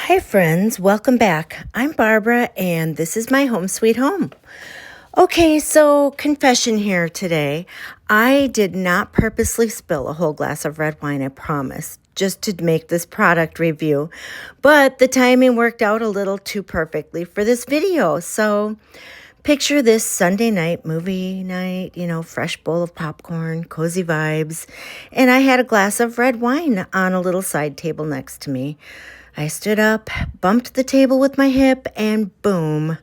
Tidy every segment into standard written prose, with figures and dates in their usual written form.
Hi, friends. Welcome back. I'm Barbara, and this is my home sweet home. Okay, so confession here today. I did not purposely spill a whole glass of red wine, I promise, just to make this product review. But the timing worked out a little too perfectly for this video. So picture this Sunday night, movie night, fresh bowl of popcorn, cozy vibes. And I had a glass of red wine on a little side table next to me. I stood up, bumped the table with my hip, and boom,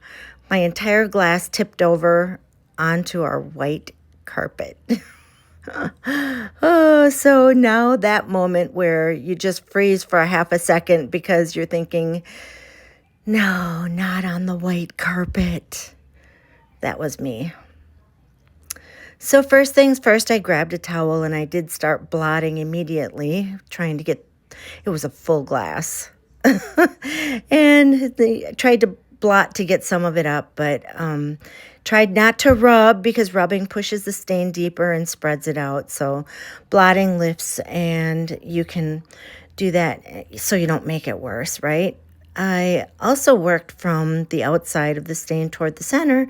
my entire glass tipped over onto our white carpet. Oh, so now that moment where you just freeze for a half a second because you're thinking, no, not on the white carpet. That was me. So first things first, I grabbed a towel and I did start blotting immediately, trying to get, it was a full glass. And they tried to blot to get some of it up, but tried not to rub because rubbing pushes the stain deeper and spreads it out. So blotting lifts, and you can do that so you don't make it worse, right? I also worked from the outside of the stain toward the center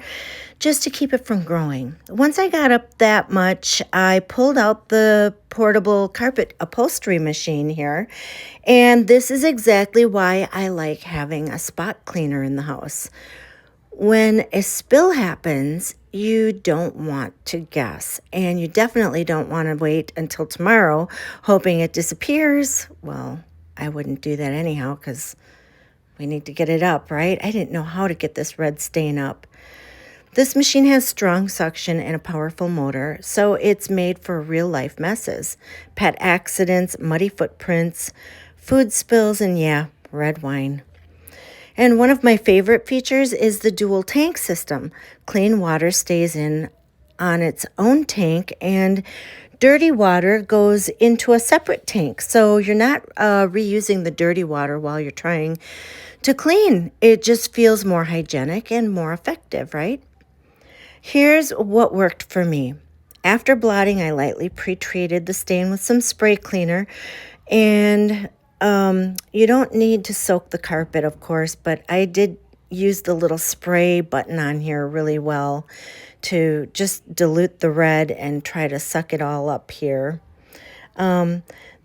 just to keep it from growing. Once I got up that much, I pulled out the portable carpet upholstery machine here. And this is exactly why I like having a spot cleaner in the house. When a spill happens, you don't want to guess, and you definitely don't want to wait until tomorrow hoping it disappears. Well, I wouldn't do that anyhow because we need to get it up, right? I didn't know how to get this red stain up. This machine has strong suction and a powerful motor, so it's made for real-life messes, pet accidents, muddy footprints, food spills, and yeah, red wine. And one of my favorite features is the dual tank system. Clean water stays in on its own tank, and dirty water goes into a separate tank. So you're not reusing the dirty water while you're trying to clean. It just feels more hygienic and more effective, right? Here's what worked for me. After blotting, I lightly pre-treated the stain with some spray cleaner. And you don't need to soak the carpet, of course, but I did use the little spray button on here really well to just dilute the red and try to suck it all up here.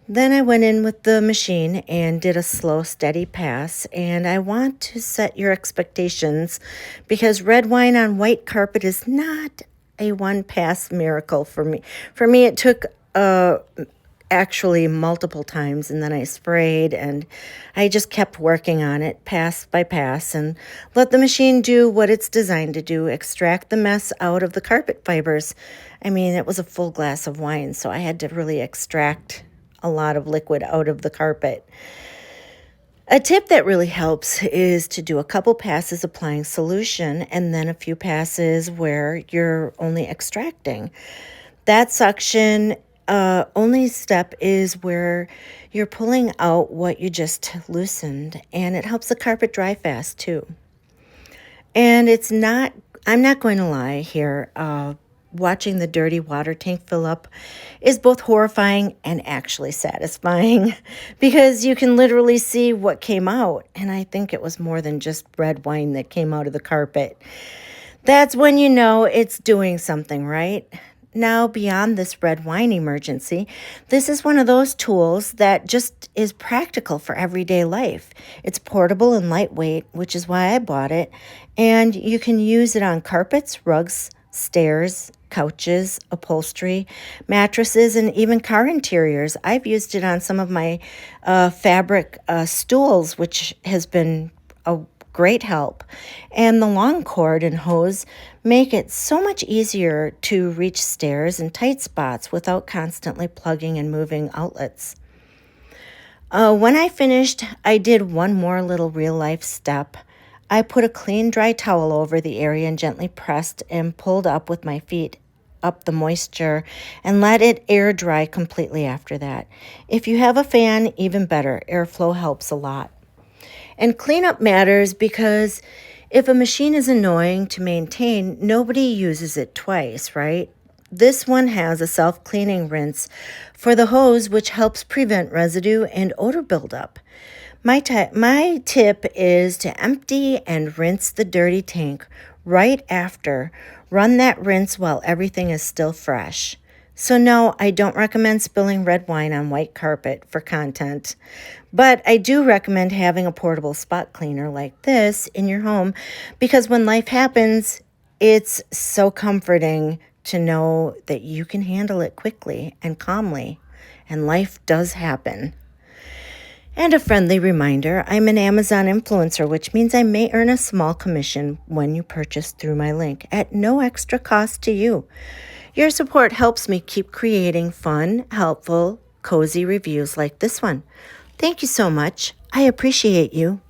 Then I went in with the machine and did a slow, steady pass. And I want to set your expectations because red wine on white carpet is not a one-pass miracle for me. For me, it took actually multiple times, and then I sprayed, and I just kept working on it pass by pass and let the machine do what it's designed to do, extract the mess out of the carpet fibers. I mean, it was a full glass of wine, so I had to really extract a lot of liquid out of the carpet. A tip that really helps is to do a couple passes applying solution and then a few passes where you're only extracting. That suction only step is where you're pulling out what you just loosened, and it helps the carpet dry fast too. And I'm not going to lie here, watching the dirty water tank fill up is both horrifying and actually satisfying because you can literally see what came out. And I think it was more than just red wine that came out of the carpet. That's when you know it's doing something, right? Now, beyond this red wine emergency, this is one of those tools that just is practical for everyday life. It's portable and lightweight, which is why I bought it. And you can use it on carpets, rugs, stairs, couches, upholstery, mattresses, and even car interiors. I've used it on some of my fabric stools, which has been a great help. And the long cord and hose make it so much easier to reach stairs and tight spots without constantly plugging and moving outlets. When I finished, I did one more little real-life step. I put a clean, dry towel over the area and gently pressed and pulled up with my feet up the moisture and let it air dry completely after that. If you have a fan, even better. Airflow helps a lot. And cleanup matters because if a machine is annoying to maintain, nobody uses it twice, right? This one has a self-cleaning rinse for the hose, which helps prevent residue and odor buildup. My tip is to empty and rinse the dirty tank right after. Run that rinse while everything is still fresh. So no, I don't recommend spilling red wine on white carpet for content, but I do recommend having a portable spot cleaner like this in your home because when life happens, it's so comforting to know that you can handle it quickly and calmly, and life does happen. And a friendly reminder, I'm an Amazon influencer, which means I may earn a small commission when you purchase through my link at no extra cost to you. Your support helps me keep creating fun, helpful, cozy reviews like this one. Thank you so much. I appreciate you.